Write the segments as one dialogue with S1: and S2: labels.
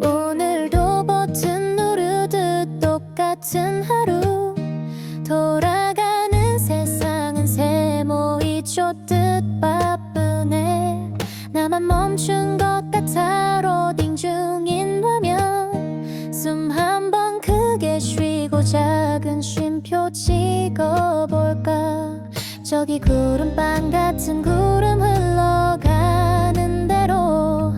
S1: 오늘도 버튼 누르듯 똑같은 하루, 돌아가는 세상은 세모이 쫓듯 바쁘네. 나만 멈춘 것 같아 로딩 중인 화면, 숨 한 번 크게 쉬고 작은 쉼표 찍어볼까. 저기 구름빵 같은 구름 흘러가는 대로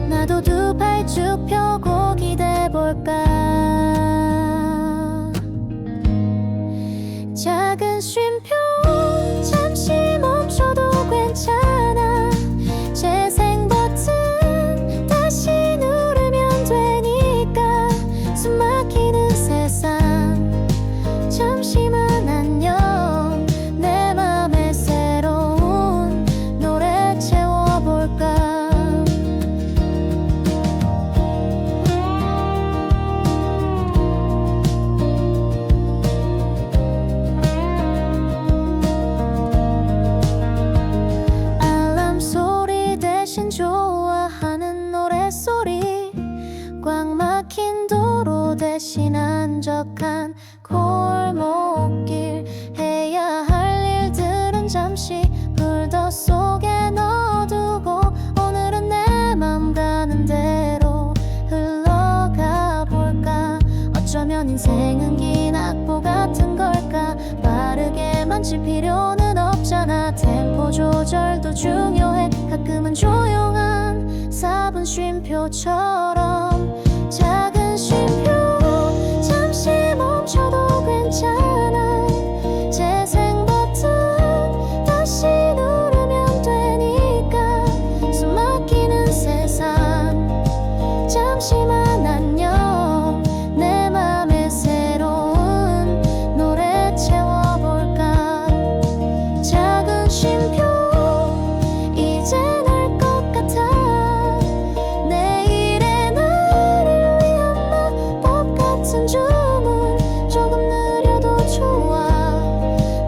S1: 나도 두 팔 쭉 펴고 기대볼까. 작은 쉼표 잠시 멈춰도 괜찮아. 재생 버튼 다시 누르면 되니까. 숨 막히는 세상 잠시만 안녕. 내 맘에 새로운 노래 채워볼까. 알람 소리 대신 좋아하는 노랫소리, 꽉 막힌 도로 대신 한적한 골목길. 해야 할 일들은 잠시 불더 속에 넣어두고 오늘은 내 맘 가는 대로 흘러가 볼까. 어쩌면 인생은 긴 악보 같은 걸까. 빠르게만 칠 필요는 없잖아. 템포 조절도 중요해. 가끔은 조용한 4분 쉼표처럼. 작은 쉼표 잠시 멈춰도 괜찮아. 재생 버튼 다시 누르면 되니까. 숨 막히는 세상 잠시만 안녕. 내 맘에 새로운 노래 채워볼까. 작은 쉼표 이제 날 것 같아. 내일의 나를 위한 마법 같은 주문. 조금 느려도 좋아.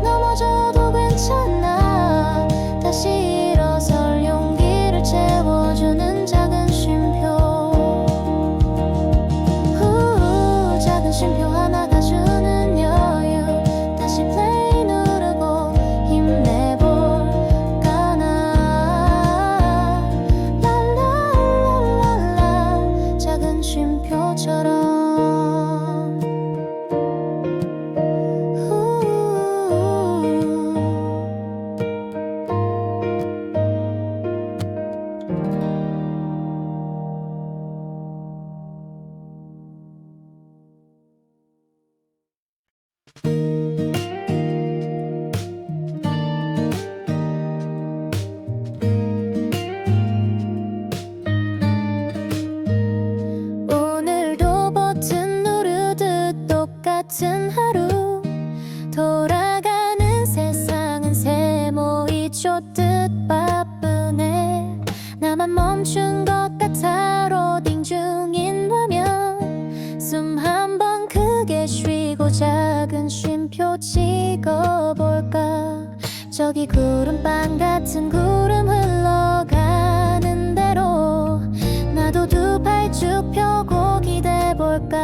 S1: 넘어져도 괜찮아. 다시 일어설 용기를 채워주는 작은 쉼표. 작은 쉼표 하나가 주는 여유. 다시 플레이 누르고 힘내볼까 나. 랄랄랄랄라. 작은 쉼표처럼. 오늘도 버튼 누르듯 똑같은 하루, 돌아가는 세상은 세모이 쫓듯 바쁘네. 나만 멈춘 것 같아 로딩 중인 화면, 숨 한 번 크게 쉬고 작은 쉼표 찍어볼까. 저기 구름빵 같은 구름 흘러가는 대로 나도 두 팔 쭉 펴고 기대볼까.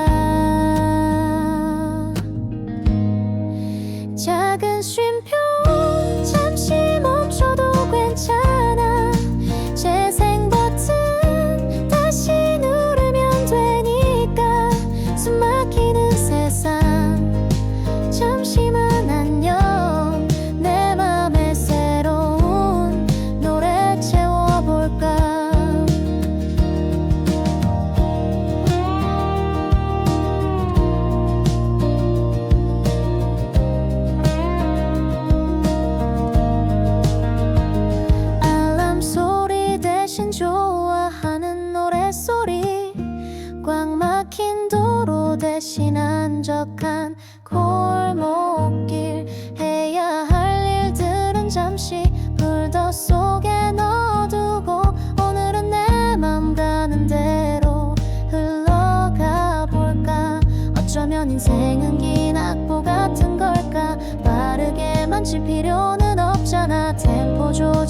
S1: 작은 쉼표 잠시 멈춰도 괜찮아. 재생 버튼 다시 누르면 되니까. 숨 막히는 세상 잠시만 안녕. 내 맘에 새로운 노래 채워볼까.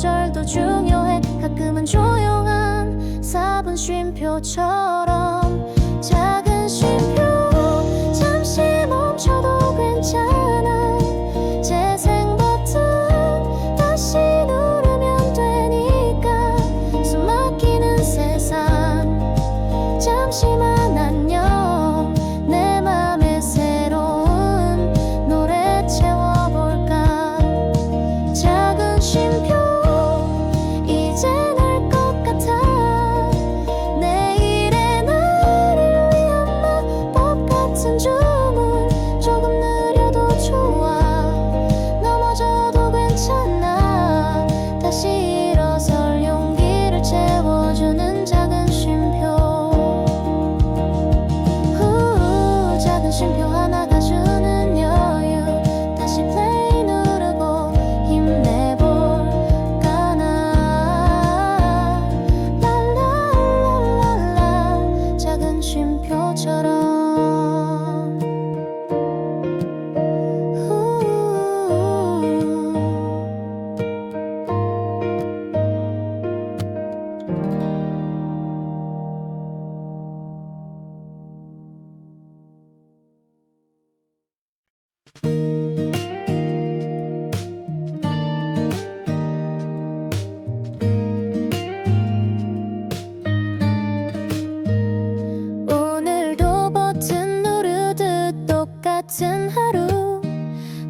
S1: 조절도 중요해. 가끔은 조용한 4분 쉼표처럼 작은 쉼표 잠시 멈춰도 괜찮아. 재생 버튼 다시 누르면 되니까. 숨 막히는 세상 잠시만 안녕. 내 맘에 새로운 노래 채워볼까. 작은 쉼표 이제 날 것 같아. 내일의 나를 위한 마법 같은 주문. 조금 느려도 좋아. 넘어져도 괜찮아. 다시 일어설 용기를 채워주는 작은 쉼표. 작은 쉼표 하나가 주는 여유. 다시 플레이 누르고 힘내볼까 나. 랄랄랄랄라 작은 쉼표처럼. 오늘도 버튼 누르듯 똑같은 하루.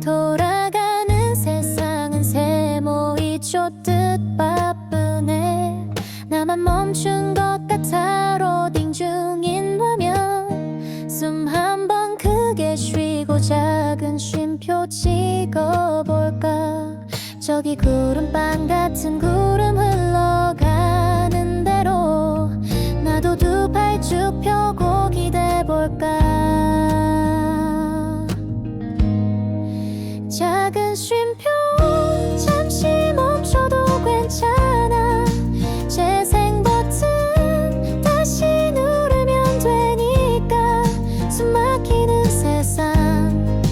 S1: 돌아가는 세상은 세모이 쫓듯 바쁘네. 나만 멈춘 것 같아. 로딩 중인 화면. 숨 한 번 크게 쉬고 작은 쉼표 찍어볼까. 저기 구름빵 같은 구름 흘러가는 대로 나도 두 팔 쭉 펴고 기대볼까. 작은 쉼표 잠시 멈춰도 괜찮아. 재생 버튼 다시 누르면 되니까. 숨 막히는 세상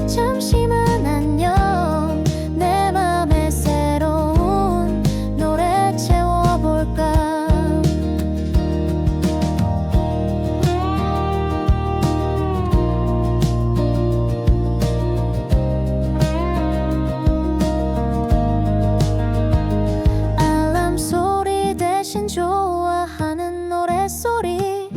S1: 잠시만 안녕. 내 맘에 새로운 노래 채워볼까. 알람 소리 대신 좋아하는 노랫소리.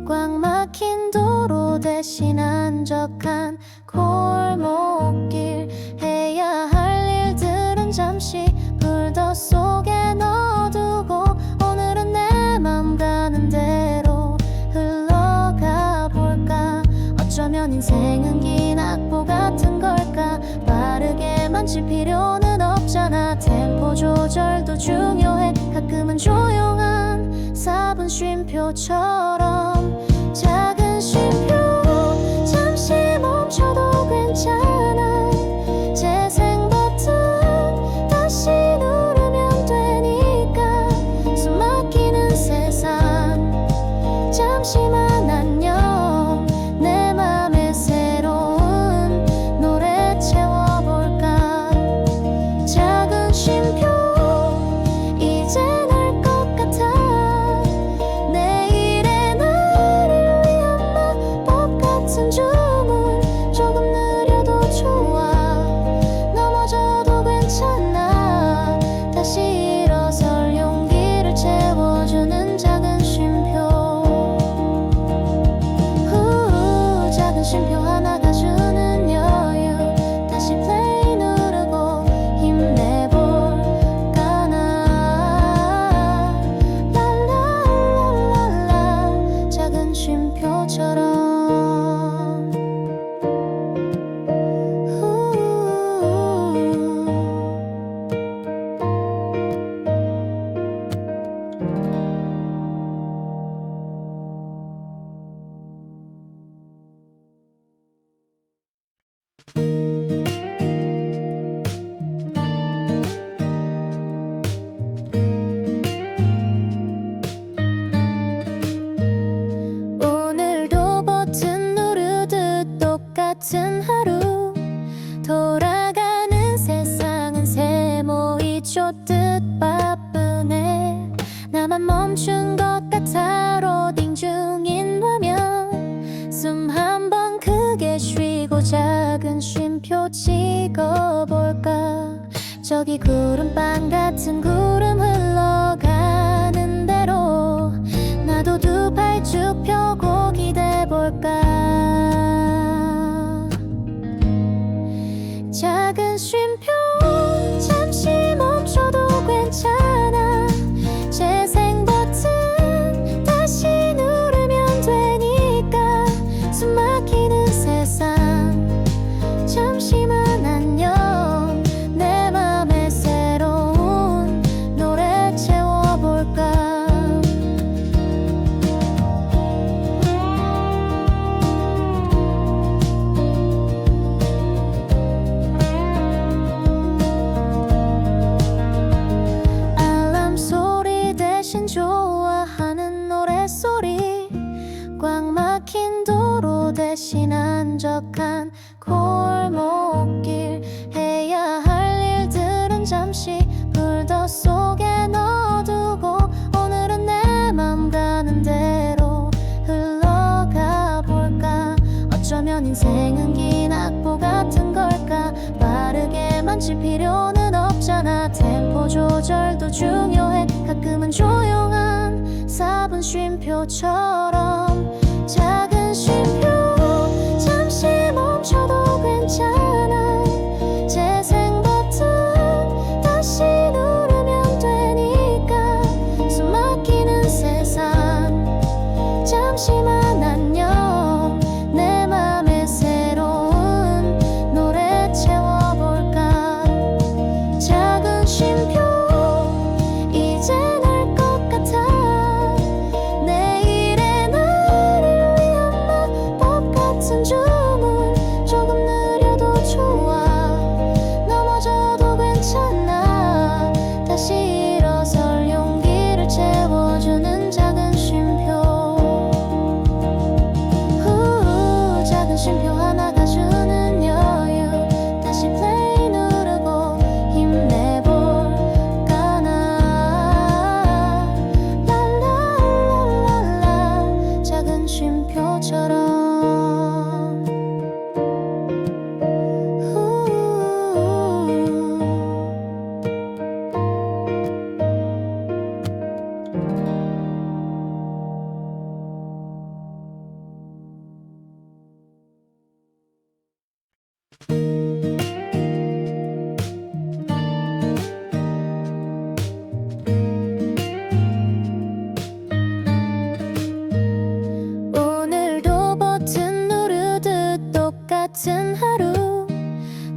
S1: 꽉 막힌 도로 대신 한적한 골목길. 해야 할 일들은 잠시 불더 속에 넣어두고 오늘은 내 맘 가는 대로 흘러가 볼까. 어쩌면 인생은 긴 악보 같은 걸까. 빠르게만 칠 필요는 없잖아. 템포 조절도 중요해. 가끔은 조용한 4분 쉼표처럼 작은 쉼표 잠시 멈춰도 괜찮아. 재생 버튼 다시 누르면 되니까. 숨 막히는 세상 잠시만 안녕. 내 맘에 새로운 노래 채워볼까. 작은 쉼표 이제 날 것 같아. 내일의 나를 위한 마법 같은 주문. 조금 느려도 좋아. 넘어져도 괜찮아. 다시 일어설 용기를 채워주는 작은 쉼표. 작은 쉼표 하나가 주는 여유. 다시 플레이 누르고 힘내볼까 나. 랄랄랄랄라 작은 쉼표처럼. 오늘도 버튼 누르듯 똑같은 하루. 돌아가는 세상은 세모이 쫓듯 쉬고 작은 쉼표 찍어볼까. 저기 구름빵 같은 구름 흘러가는 대로 나도 두 팔 쭉 펴고 기대볼까. 작은 쉼표 잠시 멈춰도 괜찮아. 재생 버튼 다시 누르면 되니까. 숨 막히는 세상 잠시만 안녕. 내 맘에 새로운 노래 채워볼까. 알람 소리 대신 좋아하는 노랫소리. 꽉 막힌 도로 대신 한적한 골목길. 해야 할 일들은 잠시 불더 속에 넣어두고 오늘은 내 맘 가는 대로 흘러가 볼까. 어쩌면 인생은 긴 악보 같은 걸까. 빠르게만 칠 필요는 없잖아. 템포 조절도 중요해. 가끔은 조용한 4분 쉼표처럼. 작은 쉼표 잠시 멈춰도 괜찮아. 재생 버튼 다시 누르면 되니까. 숨 막히는 세상 잠시만 안녕. 내 맘에 새로운 노래 채워볼까. 작은 쉼표 이제 날 것 같아. 내일의 나를 위한 마법 같은 주문. 조금 느려도 좋아. 넘어져도 괜찮아. 다시 일어설 용기를 채워주는 작은 쉼표. 작은 쉼표 하나가 주는 여유. 다시 플레이 누르고 힘내볼까 나. 랄랄랄랄라. 작은 쉼표처럼. 오늘도 버튼 누르듯 똑같은 하루.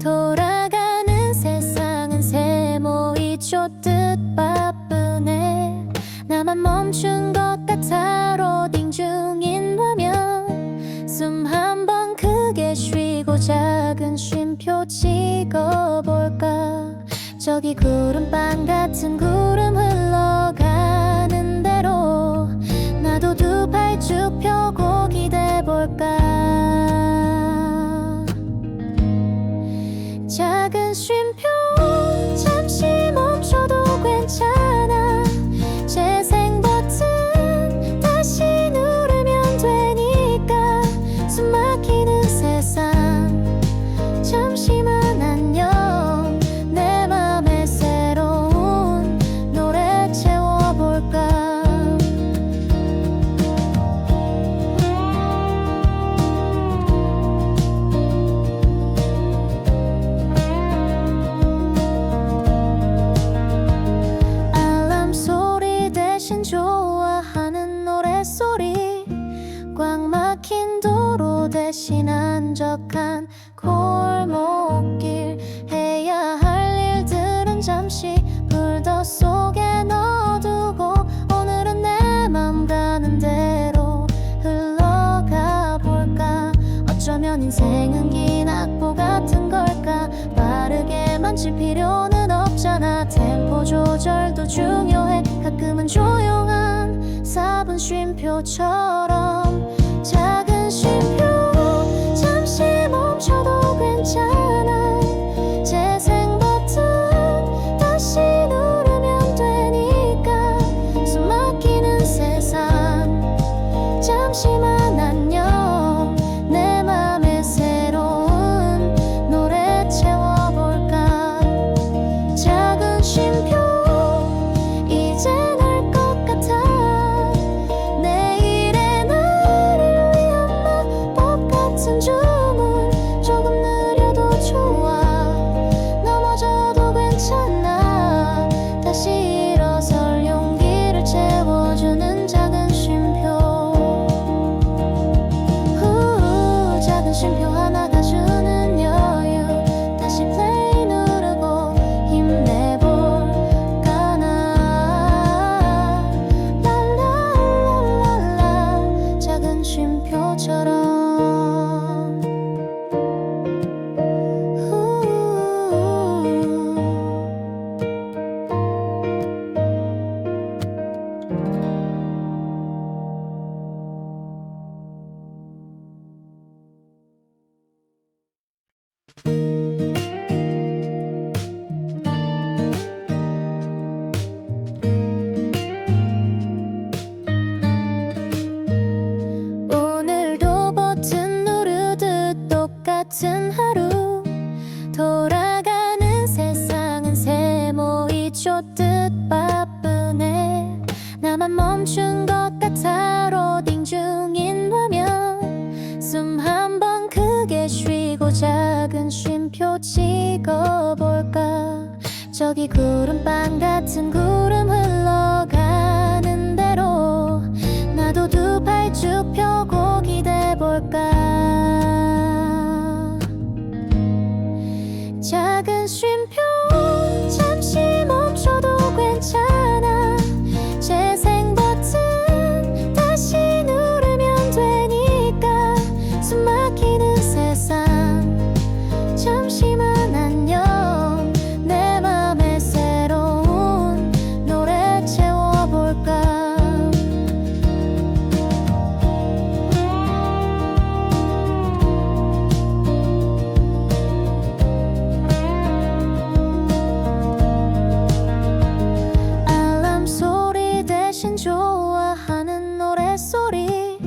S1: 돌아가는 세상은 세모이 쫓듯 바쁘네. 나만 멈춘 것 같아. 로딩 중인 화면. 숨 한 번 크게 쉬고 작은 쉼표 찍어볼까. 저기 구름빵 같은 구름 흘러가는 대로 나도 두 팔 쭉 펴고 기대볼까. 작은 쉼표 잠시 멈춰도 괜찮아. 재생 버튼 다시 누르면 되니까. 숨 막히는 세상 잠시만 안녕. 내 맘에 새로운 노래 채워볼까. 알람 소리 대신 좋아하는 노랫소리. 꽉 막힌 도로 대신 한적한 골목길. 해야 할 일들은 잠시 불더 속에 넣어두고 오늘은 내 맘 가는 대로 흘러가 볼까. 어쩌면 인생은 긴 악보 같은 걸까. 빠르게만 칠 필요는 없잖아. 템포 조절도 중요해. 가끔은 조용한 4분 쉼표처럼. 작은 쉼표 잠시 멈춰도 괜찮아. 재생 버튼 다시 누르면 되니까. 숨 막히는 세상 잠시만 안녕. 내 맘에 새로운 오늘도 버튼 누르듯 똑같은 하루 돌아가는 세상은 세모이 쫓듯 바쁘네. 나만 멈춘 것 같아 로딩 중인 화면 숨 한 번 크게 쉬고 작은 쉼표 찍어볼까. 저기 구름빵 같은 구름 흘러가는 대로 나도 두 팔 쭉 펴고 기대볼까. 작은 쉼표 잠시 멈춰도 괜찮아. 재생 버튼 다시 누르면 되니까. 숨 막히는 세상 잠시만 안녕. 내 맘에 새로운 노래 채워볼까. 알람 소리 대신 좋아하는 노랫소리.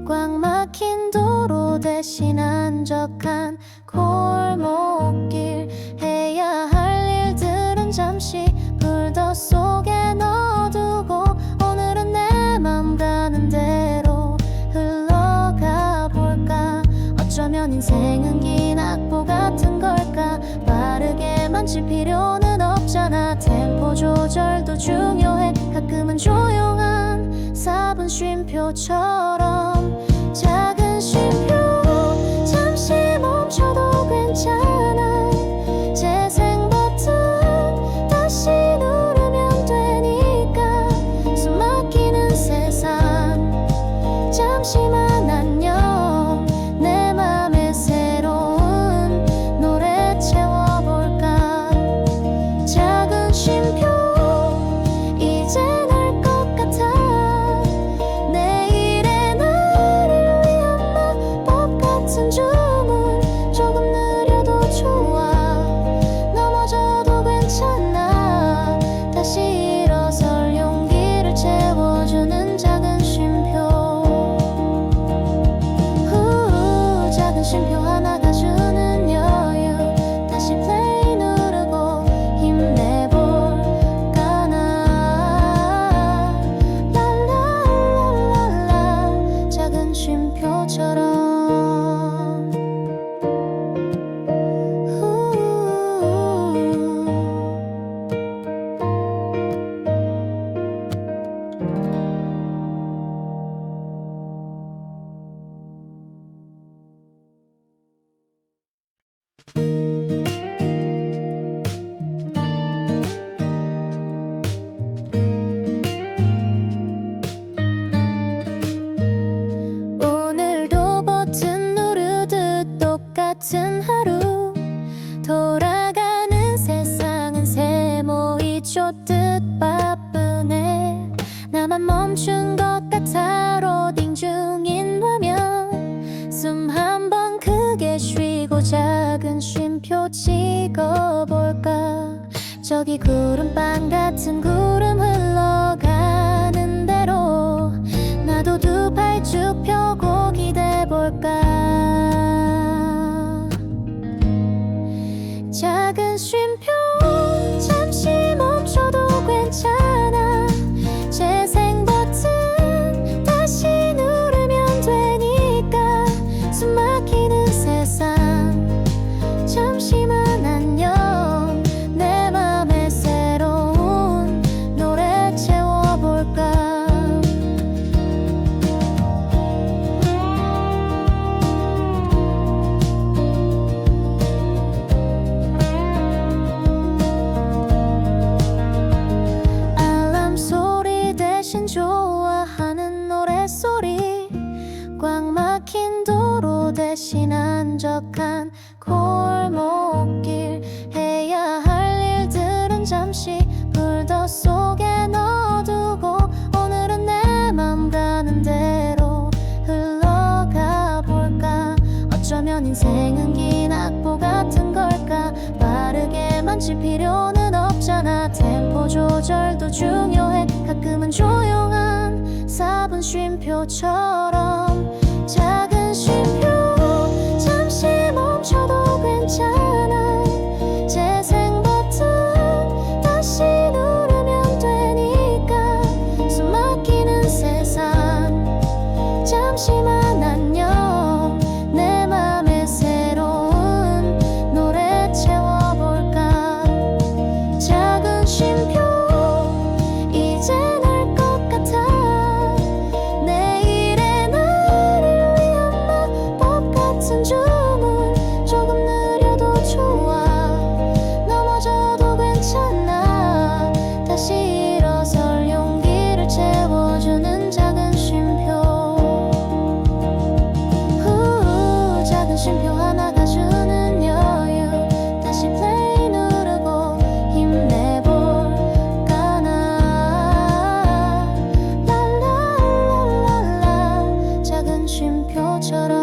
S1: 꽉 막힌 도로 대신 한적한 골목길. 해야 할 일들은 잠시 불더 속에 넣어두고 오늘은 내 맘 가는 대로 흘러가 볼까. 어쩌면 인생은 긴 악보 같은 걸까. 빠르게만 칠 필요는 없잖아. 템포 조절도 중요해. 가끔은 조용한 4분 쉼표처럼. 작은 쉼표 잠시 멈춰도 괜찮아. 재생 버튼 다시 누르면 되니까. 숨 막히는 세상 잠시만 안녕. 내 맘에 새로운 노래 채워볼까. 작은 쉼표 이제 날 것 같아. 내일의 나를 위한 마법 같은 주문. 조금 느려도 좋아. 넘어져도 괜찮아. 다시 일어설 용기를 채워주는 작은 쉼표. 작은 쉼표 하나가 주는 여유. 다시 플레이 누르고 힘내볼까 나. 랄랄랄랄라 작은 쉼표처럼. 오늘도 버튼 누르듯 똑같은 하루 돌아가는 세상은 세모이 쫓듯 바쁘네. 나만 멈춘 것 같아 로딩 중인 화면 숨 한 번 크게 쉬고 작은 쉼표 찍어볼까. 저기 구름빵 같은 구름 흘러가는 대로 나도 두 팔 쭉 펴고 기대볼까. 작은 쉼표 잠시 멈춰도 괜찮아. 재생 버튼 다시 누르면 되니까. 숨 막히는 세상 잠시만 안녕. 내 맘에 새로운 노래 채워볼까. 중요해. 가끔은 조용한 4분 쉼표처럼. 작은 쉼표 잠시 멈춰도 괜찮아. 재생 버튼 다시 누르면 되니까. 숨 막히는 세상 잠시만 안녕. 내 맘에 새로운 노래 채워볼까. 작은 쉼표 이제 날 것 같아. 내일의 나를 위한 마법 같은 주문. 조금 느려도 좋아. 넘어져도 괜찮아. 다시 일어설 용기를 채워주는 작은 쉼표. 작은 쉼표 하나가 주는 여유. 다시 플레이 누르고 힘내볼까 나. 랄랄랄랄라. 작은 쉼표처럼.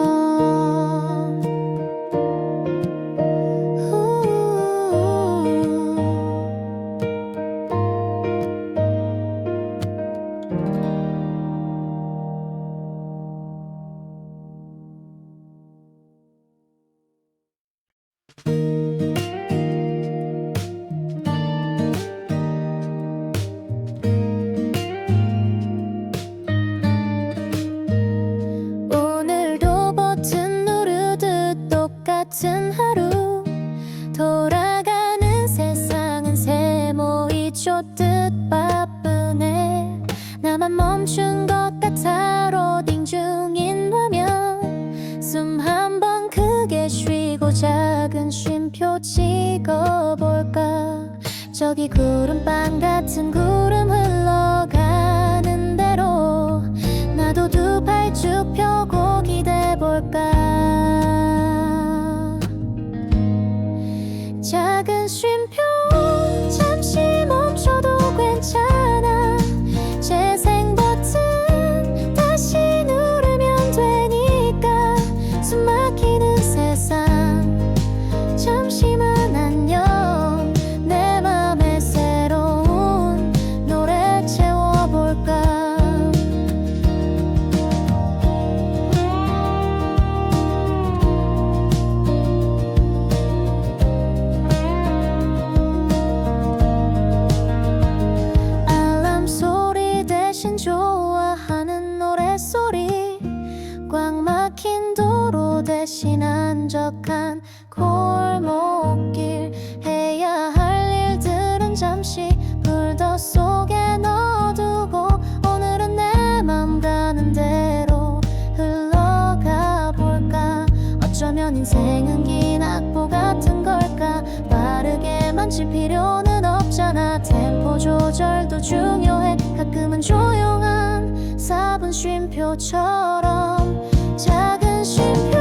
S1: 오늘도 버튼 누르듯 똑같은 하루. 돌아가는 세상은 세모이 쫓듯 바쁘네. 나만 멈춘 것 같아. 로딩 중인 화면. 숨 한 번 크게 쉬고 작은 쉼표 찍어볼까. 저기 구름빵 같은 구름 흘러가는 대로 나도 두 팔 쭉 펴고 기대볼까. 작은 쉼표 잠시 멈춰도 괜찮아. 재생 버튼 다시 누르면 되니까. 숨 막히는 세상 잠시만 안녕. 내 맘에 새로운 노래 채워볼까. 알람 소리 대신 좋아하는 노랫소리. 꽉 막힌 도로 대신 한적한 골목길. 해야 할 일들은 잠시 불더 속에 넣어두고 오늘은 내 맘 가는 대로 흘러가 볼까. 어쩌면 인생은 긴 악보 같은 걸까. 빠르게만 칠 필요는 없잖아. 템포 조절도 중요해. 가끔은 조용한 4분 쉼표처럼. 작은 쉼표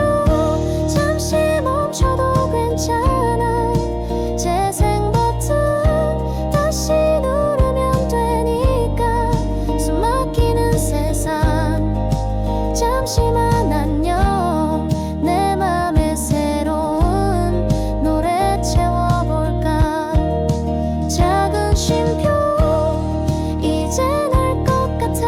S1: 잠시 멈춰도 괜찮아. 재생 버튼 다시 누르면 되니까. 숨 막히는 세상 잠시만 안녕. 내 맘에 새로운 노래 채워볼까. 작은 쉼표 이제 날 것 같아.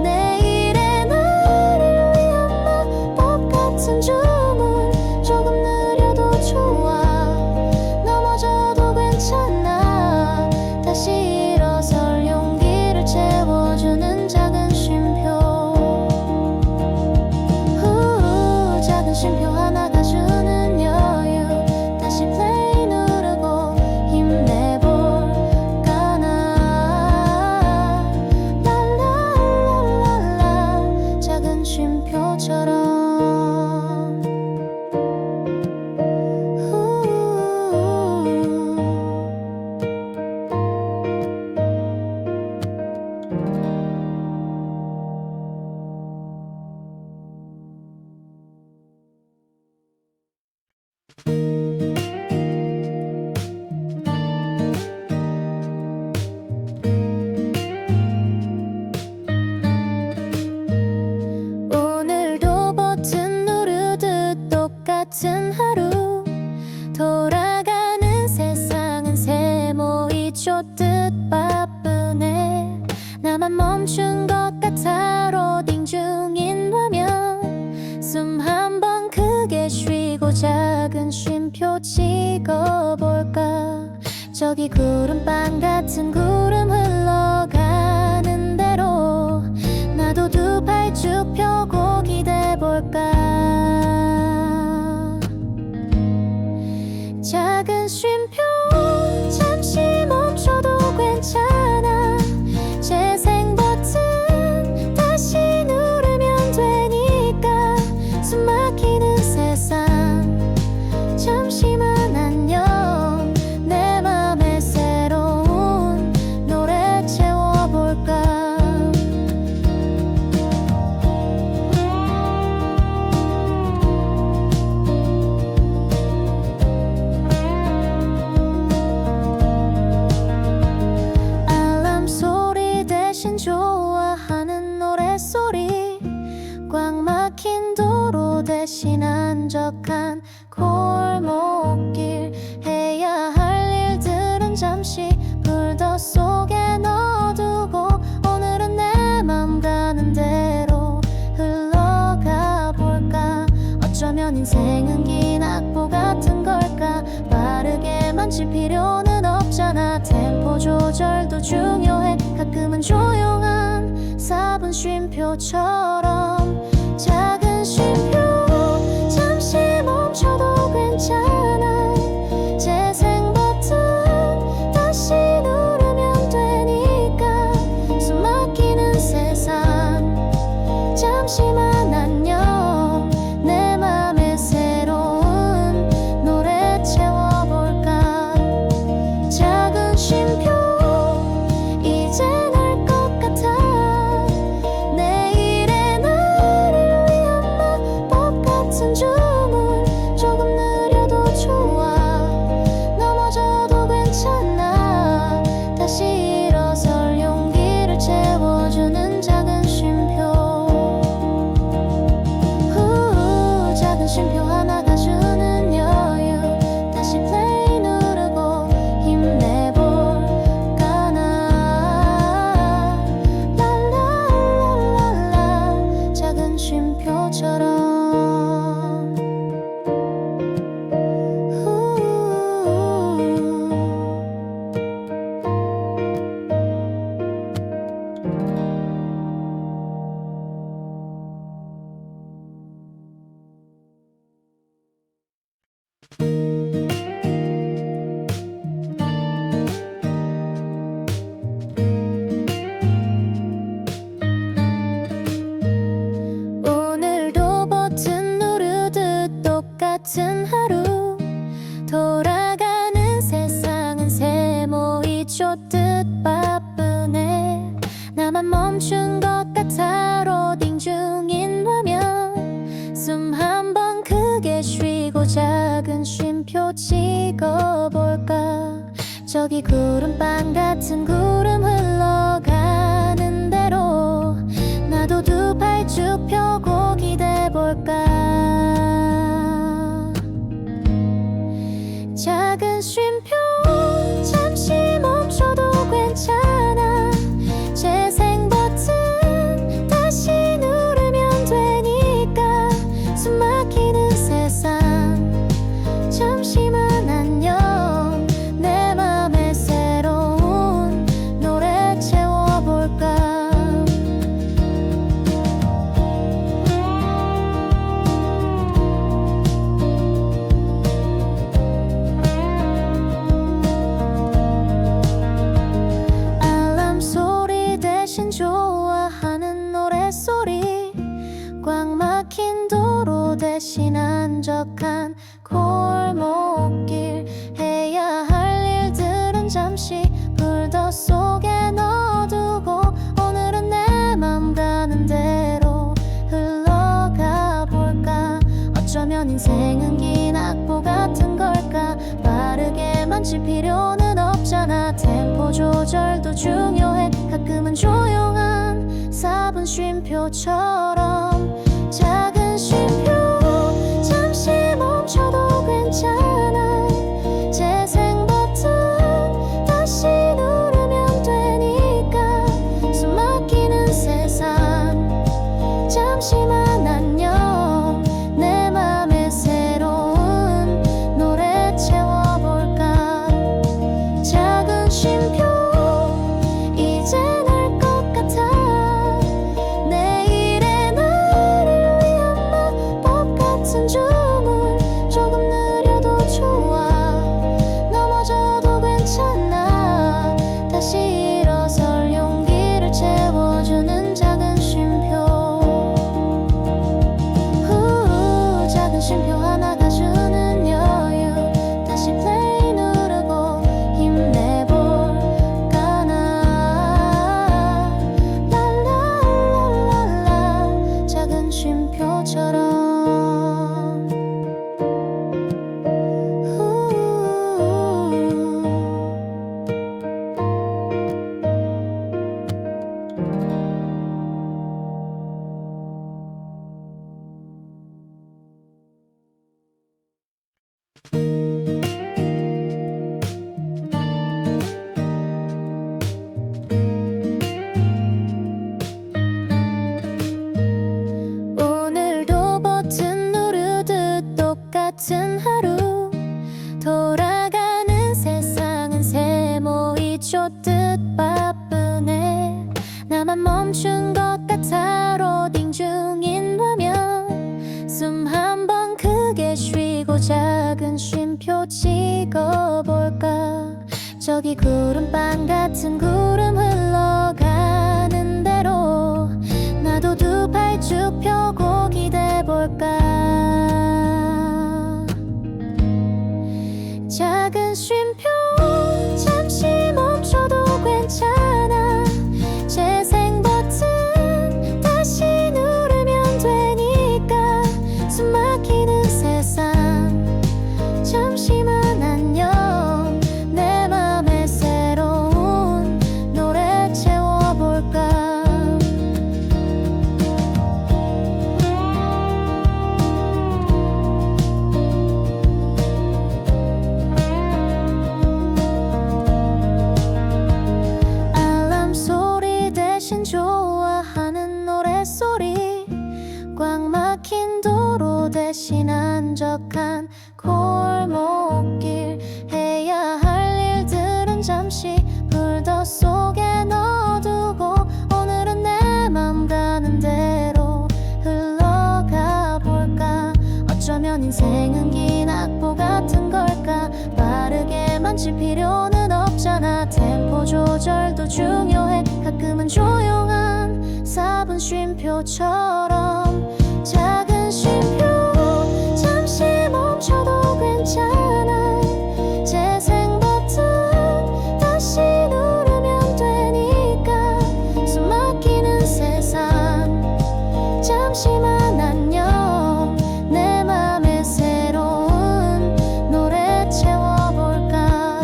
S1: 내일의 나를 위한 마법 같은 주문. 조금 느려도 좋아. 넘어져도 괜찮아. 다시 일어설 용기를 채워주는 작은 쉼표. 작은 쉼표 하나가 주는 여유. 다시 플레이 누르고 힘내볼까 나. 랄랄랄랄라. 작은 쉼표처럼. 오늘도 버튼 누르듯 똑같은 하루. 돌아가는 세상은 세모이 쫓듯 찍어볼까. 저기 구름빵 같은 구름 흘러가는 대로 나도 두 팔 쭉 펴고 기대볼까. 작은 쉼표 잠시 멈춰도 괜찮아. 재생 버튼 다시 누르면 되니까. 숨 막히는 세상 잠시만 안녕. 내 맘에 새로운 노래 채워볼까. 알람 소리 대신 좋아하는 노랫소리. 꽉 막힌 도로 대신 한적한 골목길. 해야 할 일들은 잠시 불더 속에 넣어두고 오늘은 내 맘 가는 대로 흘러가 볼까. 어쩌면 인생은 긴 악보 같은 걸까. 빠르게만 칠 필요는 없잖아. 템포 조절도 중요해. 가끔은 조용한 4분 쉼표처럼. 작은 쉼표 잠시 멈춰도 괜찮아. 재생 버튼 다시 누르면 되니까. 숨 막히는 세상 잠시만 안녕. 내 맘에 새로운 노래 채워볼까. 작은 쉼표 이제 날 것 같아. 내일의 나를 위한 마법 같은 주문. 조금 느려도 좋아. 넘어져도 괜찮아. 다시 일어설 용기를 채워주는 작은 쉼표. 작은 쉼표 하나가 주는 여유. 다시 플레이 누르고 힘내볼까 나. 랄랄랄랄라. 작은 쉼표처럼. 오늘도 버튼 누르듯 똑같은 하루. 돌아가는 세상은 세모이 쫓듯 바쁘네. 나만 멈춘 것 같아. 로딩 중인 화면. 숨 한 번 크게 쉬고 작은 쉼표 찍어볼까. 저기 구름빵 같은 구름 흘러가는 대로 나도 두 팔 쭉 펴고 기대볼까. 작은 쉼표 잠시 멈춰도 괜찮아. 재생 버튼 다시 누르면 되니까. 숨 막히는 세상 잠시만 안녕. 내 맘에 새로운 노래 채워볼까. 알람 소리 대신 좋아하는 노랫소리. 꽉 막힌 도로 대신 한적한 골목길. 해야 할 일들은 잠시 불더 속에 넣어두고 오늘은 내 맘 가는 대로 흘러가 볼까. 어쩌면 인생은 긴 악보 같은 걸까. 빠르게만 칠 필요는 없잖아. 템포 조절도 중요해. 가끔은 조용한 4분 쉼표처럼. 작은 쉼표 잠시 멈춰도 괜찮아. 재생 버튼 다시 누르면 되니까. 숨 막히는 세상 잠시만 안녕. 내 맘에 새로운 노래 쉼표 찍어볼까. 저기 구름빵 같은 구름 흘러가는 대로 나도 두 팔 쭉 펴고 기대볼까. 작은 쉼표 잠시 멈춰도 괜찮아. 재생 버튼 다시 누르면 되니까. 숨 막히는 세상 잠시만 안녕. 내 맘에 새로운 노래 채워볼까. 알람 소리 대신 좋아하는 노랫소리. 꽉 막힌 도로 대신 한적한 골목길. 해야 할 일들은 잠시 불더 속에 넣어두고 오늘은 내 맘 가는 대로 흘러가 볼까. 어쩌면 인생은 긴 악보 같은 걸까. 빠르게만 칠 필요는 없잖아. 템포 조절도 중요해. 가끔은 조용한 4분 쉼표처럼. 작은 쉼표 잠시 멈춰도 괜찮아. 재생 버튼 다시 누르면 되니까. 숨 막히는 세상 잠시만 안녕. 내 맘에 새로운 노래 채워볼까.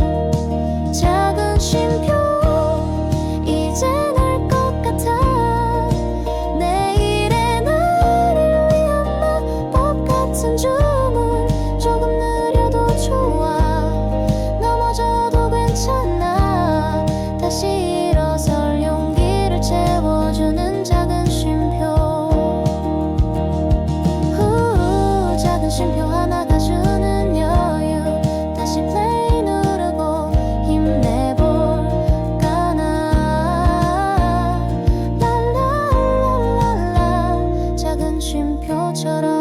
S1: 작은 쉼표 이제 날 것 같아. 내일의 나를 위한 마법 같은 주문. 조금 느려도 좋아. 넘어져도 괜찮아. 다시 일어설 용기를 채워주는 작은 쉼표. 작은 쉼표 하나가 주는 여유. 다시 플레이 누르고 힘내볼까 나. 랄랄랄랄라. 작은 쉼표처럼.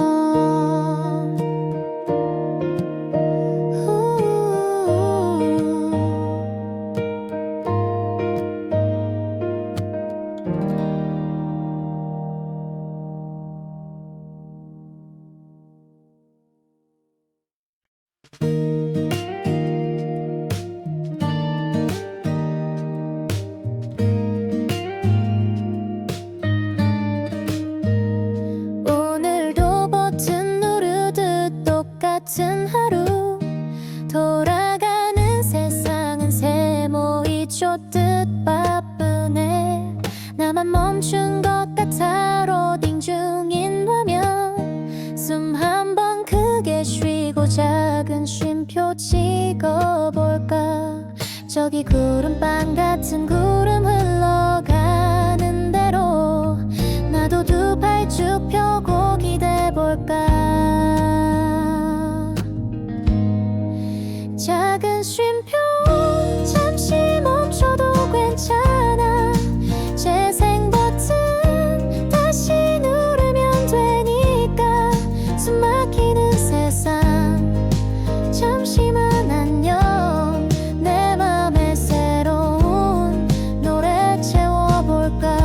S1: 오늘도 버튼 누르듯 똑같은 하루. 돌아가는 세상은 세모이 쫓듯 바쁘네. 나만 멈춘 것 같아. 로딩 중인 화면. 숨 한 번 크게 쉬고 작은 쉼표 찍어볼까. 저기 구름빵 같은 구름 흘러가는 대로 나도 두 팔 쭉 펴고 기대볼까. 작은 쉼표 잠시 멈춰도 괜찮아. 재생 버튼 다시 누르면 되니까. 숨 막히는 세상 잠시만 안녕. 내 맘에 새로운 노래 채워볼까.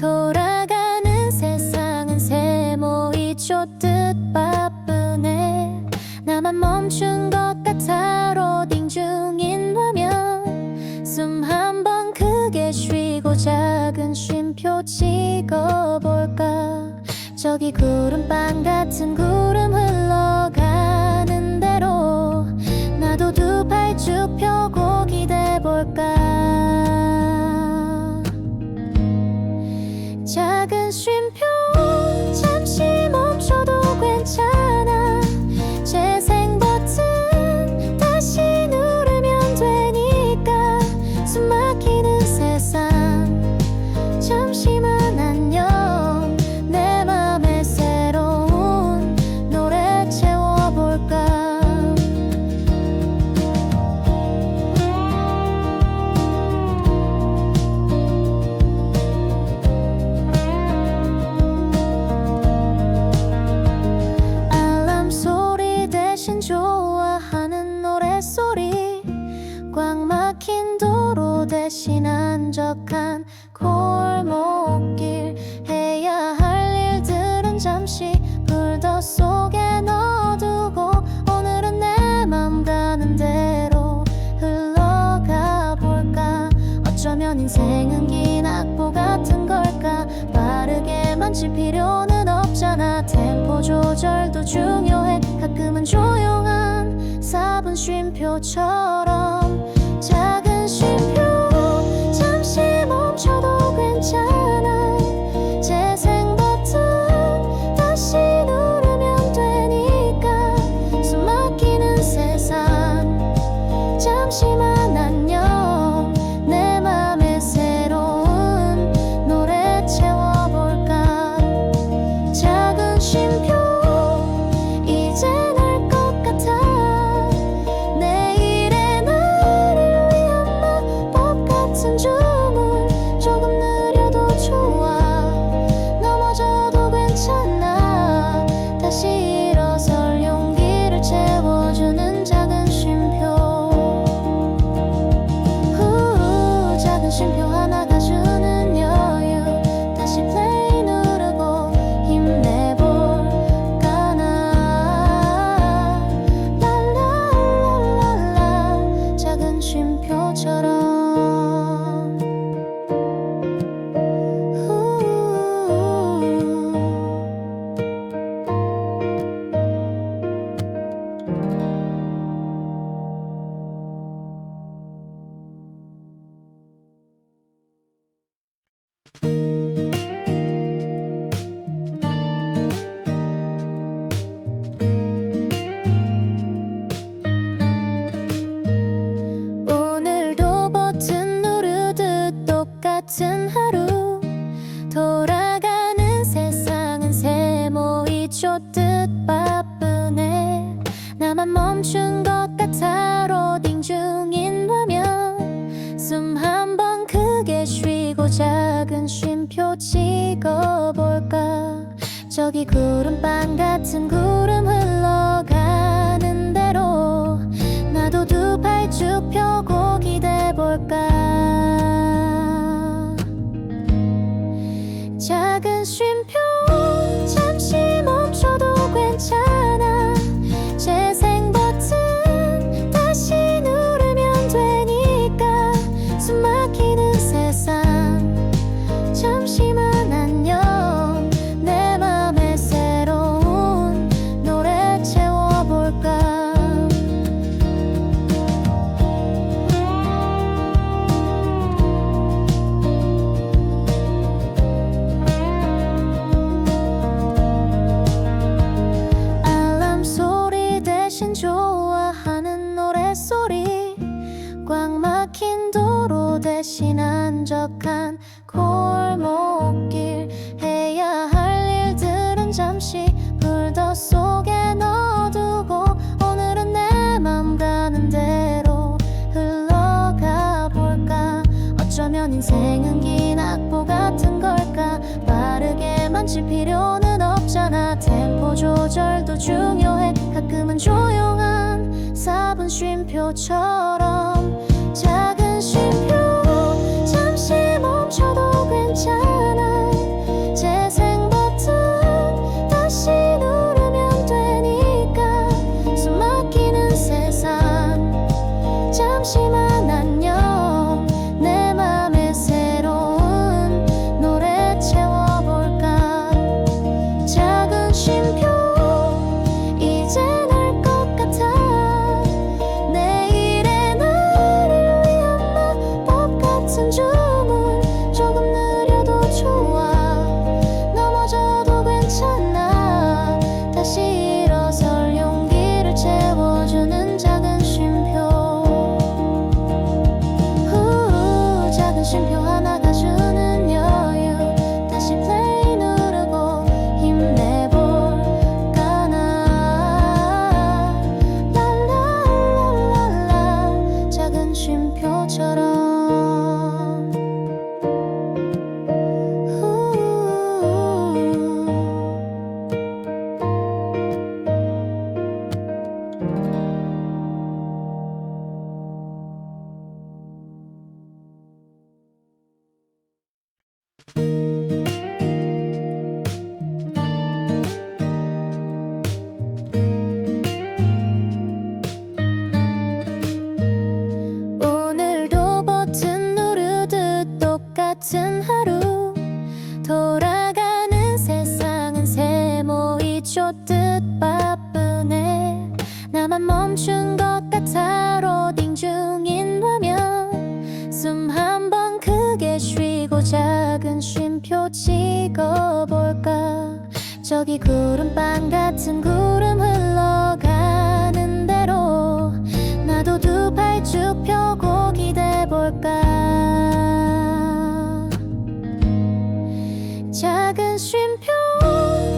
S1: 돌아가는 세상은 세모이 쫓듯 바쁘네. 나만 멈춘 것 같아 로딩 중인 화면. 숨 한 번 크게 쉬고 작은 쉼표 찍어볼까. 저기 구름빵 같은 구름 흘러가는 대로 나도 두 팔 쭉 펴고 기대볼까. 작은 쉼표 잠시 멈춰도 괜찮아. 재생 버튼 다시 누르면 되니까. 숨 막히는 세상 잠시만 안녕. 내 맘에 새로운 노래 채워볼까. 알람 소리 대신 좋아하는 노랫소리. 꽉 막힌 도로 대신 한적한 골목길. 해야 할 일들은 잠시 불더 속에 넣어두고 오늘은 내 맘 가는 대로 흘러가 볼까. 어쩌면 인생은 긴 악보 같은 걸까. 빠르게만 칠 필요는 없잖아. 템포 조절도 중요해. 가끔은 조용한 4분 쉼표처럼. 작은 쉼표 잠시 멈춰도 괜찮아. 재생 버튼 다시 누르면 되니까. 숨 막히는 세상 잠시만 안녕. 내 맘에 새로운 노래 채워볼까. 작은 쉼표 이제 날 것 같아. 내일의 나를 위한 마법 같은 주문. 조금 느려도 좋아. 넘어져도 괜찮아. 다시 일어설 용기를 채워주는 작은 쉼표. 작은 쉼표 하나가 주는 여유. 다시 플레이 누르고 힘내볼까 나. 랄랄랄랄라 작은 쉼표처럼. 오늘도 버튼 누르듯 똑같은 하루. 돌아가는 세상은 세모이 쫓듯 바쁘네. 나만 멈춘 것 같아 로딩 중인 화면. 숨 한 번 크게 쉬고 작은 쉼표 찍어볼까. 저기 구름빵 같은 구름 흘러가는 대로 나도 두 팔 쭉 펴고 기대볼까. 작은 쉼표 잠시 멈춰도 괜찮아. 재생 버튼 다시 누르면 되니까. 숨 막히는 세상 잠시만 안녕. 내 맘에 새로운 노래 채워볼까. 알람 소리 대신 좋아하는 노랫소리. 꽉 막힌 도로 대신 한적한 골목길. 해야 할 일들은 잠시 불더 속에 넣어두고 오늘은 내 맘 가는 대로 흘러가 볼까. 어쩌면 인생은 긴 악보 같은 걸까. 빠르게만 칠 필요는 없잖아. 템포 조절도 중요해. 가끔은 조용한 4분 쉼표처럼. 작은 쉼표 잠시 멈춰도 괜찮아. 쉼표 찍어볼까. 저기 구름빵 같은 구름 흘러가는 대로 나도 두 팔 쭉 펴고 기대볼까. 작은 쉼표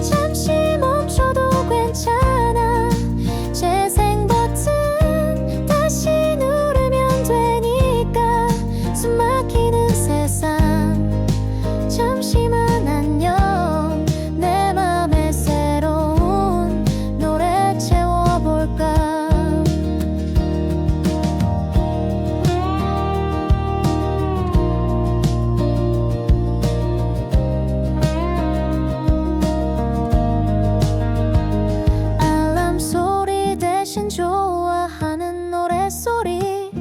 S1: 잠시 멈춰도 괜찮아. 재생 버튼 다시 누르면 되니까. 숨 막히는 세상 잠시만 안녕. 내 맘에 새로운 노래 채워볼까. 알람 소리 대신 좋아하는 노랫소리.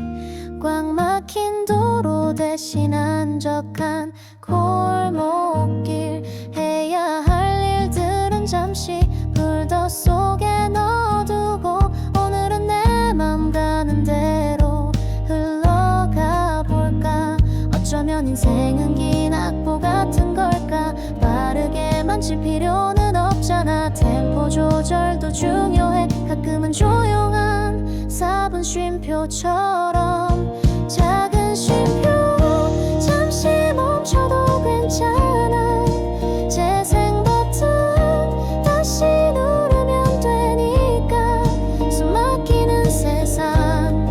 S1: 꽉 막힌 도로 대신 한적한 골목길. 해야 할 일들은 잠시 불더 속에 넣어두고 오늘은 내 맘 가는 대로 흘러가 볼까. 어쩌면 인생은 긴 악보 같은 걸까. 빠르게만 칠 필요는 없잖아. 템포 조절도 중요해. 가끔은 조용한 4분 쉼표처럼. 작은 쉼표 잠시 멈춰도 괜찮아. 재생 버튼 다시 누르면 되니까. 숨 막히는 세상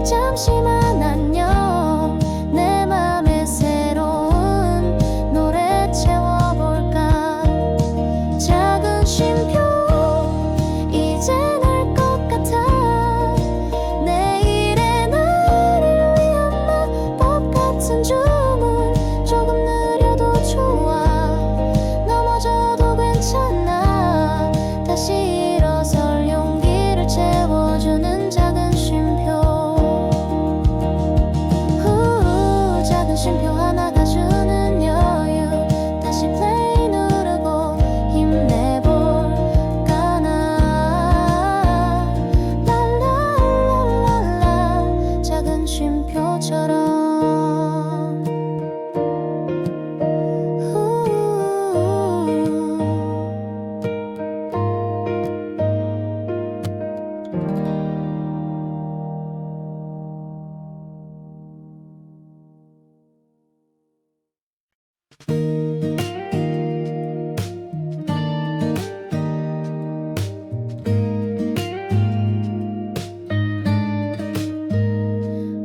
S1: 잠시만 안녕. 내 맘에 새로운 노래 채워볼까. 작은 쉼표 이제 날 것 같아. 내일의 나를 위한 마법 같은 주문. 조금 느려도 좋아. 넘어져도 괜찮아. 다시 일어설 용기를 채워주는 작은 쉼표. 작은 쉼표 하나가 주는 여유. 다시 플레이 누르고 힘내볼까 나. 랄랄랄랄라. 작은 쉼표처럼.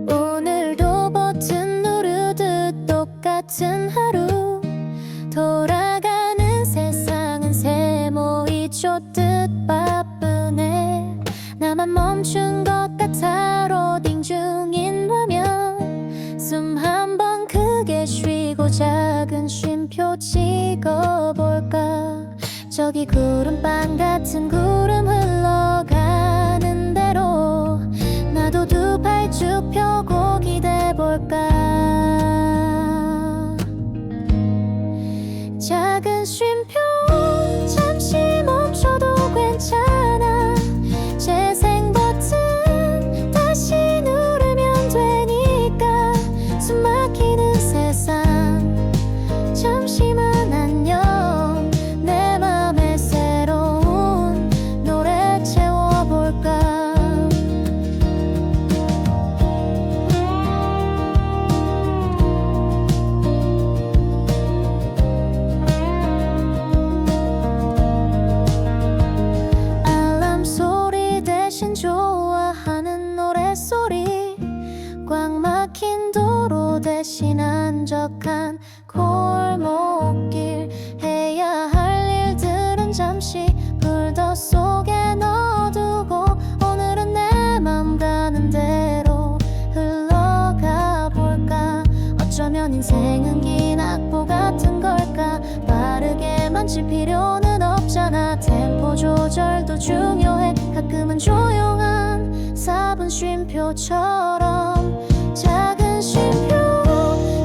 S1: 오늘도 버튼 누르듯 똑같은 하루. 돌아가는 세상은 세모이 쫓듯 바쁘네. 나만 멈춘 것 같아. 로딩 중인 화면. 숨 한 번 크게 쉬고 작은 쉼표 찍어볼까. 저기 구름빵 같은 구름 흘러가는 대로 나도 두 팔 쭉 펴고 기대볼까. 작은 쉼표 잠시 멈춰도 괜찮아. 재생 버튼 다시 누르면 되니까. 숨 막히는 세상 잠시만 안녕. 내 맘에 새로운 노래 채워볼까. 알람 소리 대신 좋아하는 노랫소리. 꽉 막힌 도로 대신 한적한 골목길. 해야 할 일들은 잠시 불더 속에 넣어두고 오늘은 내 맘 가는 대로 흘러가 볼까. 어쩌면 인생은 긴 악보 같은 걸까. 빠르게만 칠 필요는 없잖아. 템포 조절도 중요해. 가끔은 조용한 4분 쉼표처럼. 작은 쉼표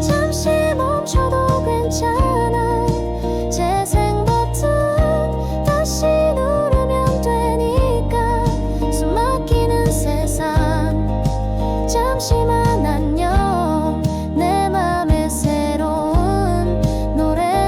S1: 잠시 멈춰도 괜찮아. 재생 버튼 다시 누르면 되니까. 숨 막히는 세상 잠시만 안녕. 내 맘에 새로운 노래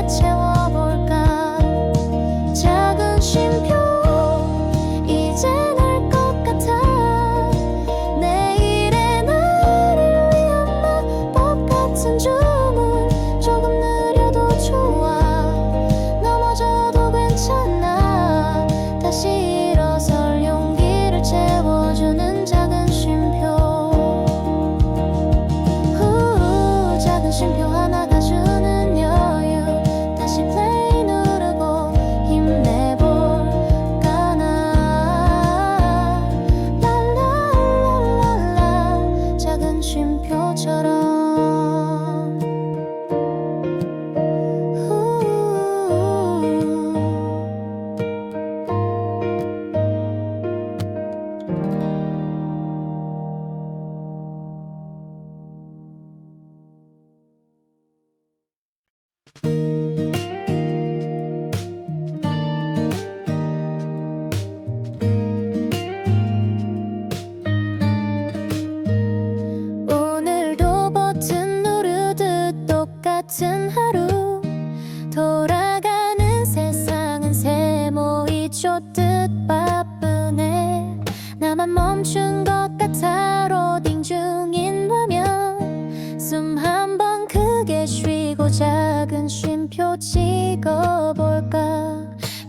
S1: 쉼표 찍어볼까.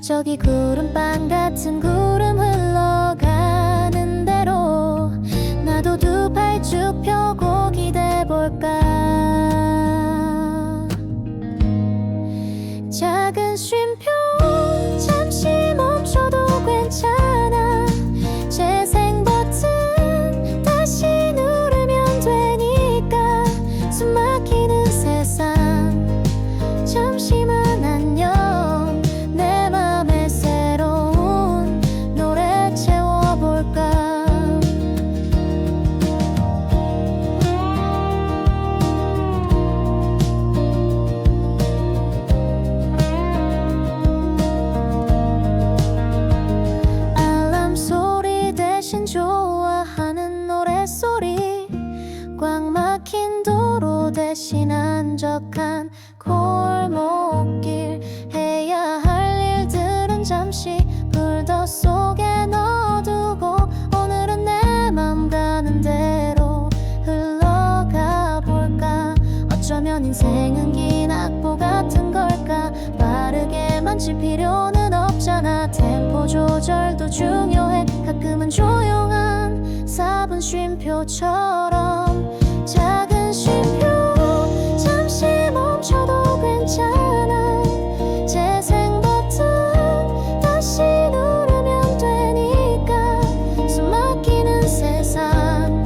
S1: 저기 구름빵 같은 구름 흘러가는 대로 나도 두 팔 쭉 펴고 기대볼까. 작은 쉼표 잠시 멈춰도 괜찮아. 재생 버튼 다시 누르면 되니까. 숨 막히는 세상 잠시만 안녕. 내 맘에 새로운 노래 채워볼까. 알람 소리 대신 좋아하는 노랫소리. 꽉 막힌 도로 대신 한적한 골목길. 해야 할 일들은 잠시 불더 속에 넣어두고 오늘은 내 맘 가는 대로 흘러가 볼까. 어쩌면 인생은 긴 악보 같은 걸까. 빠르게만 칠 필요는 없잖아. 템포 조절도 중요해. 가끔은 조용한 4분 쉼표처럼. 작은 쉼표 잠시 멈춰도 괜찮아. 재생 버튼 다시 누르면 되니까. 숨 막히는 세상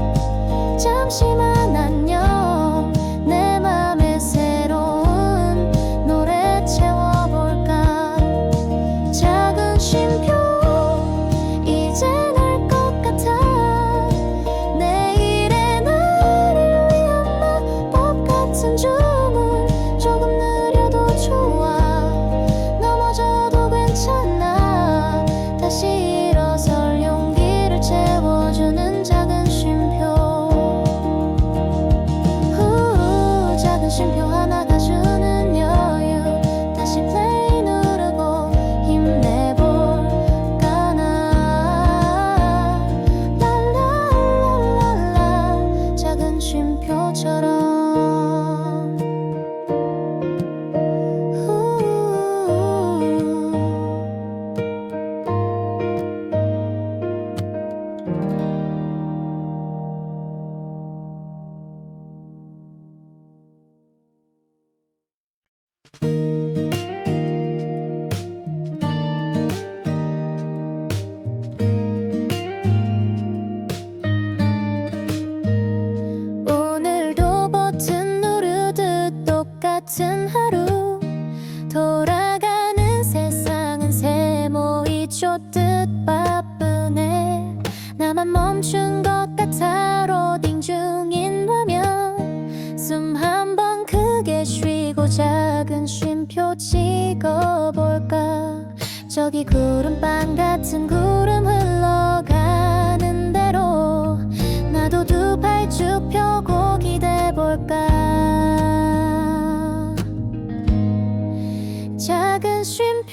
S1: 잠시만 안녕. 내 맘에 새로운 노래 채워볼까. 작은 쉼표 이제 날 것 같아. 내일의 나를 위한 마법 같은 주문. 조금 느려도 좋아. 넘어져도 괜찮아. 다시 일어설 용기를 채워주는 작은 쉼표. 작은 쉼표 하나가 주는 여유. 다시 플레이 누르고 힘내볼까 나. 랄랄랄랄라 작은 쉼표처럼. 오늘도 버튼 누르듯 똑같은 하루. 돌아가는 세상은 세모이 쫓듯 바쁘네. 나만 멈춘 것 같아. 로딩 중인 화면. 숨 한 번 크게 쉬고 작은 쉼표 찍어볼까. 저기 구름빵 같은 구름 흘러가는 대로 나도 두 팔 쭉 펴고 기대볼까. 작은 쉼표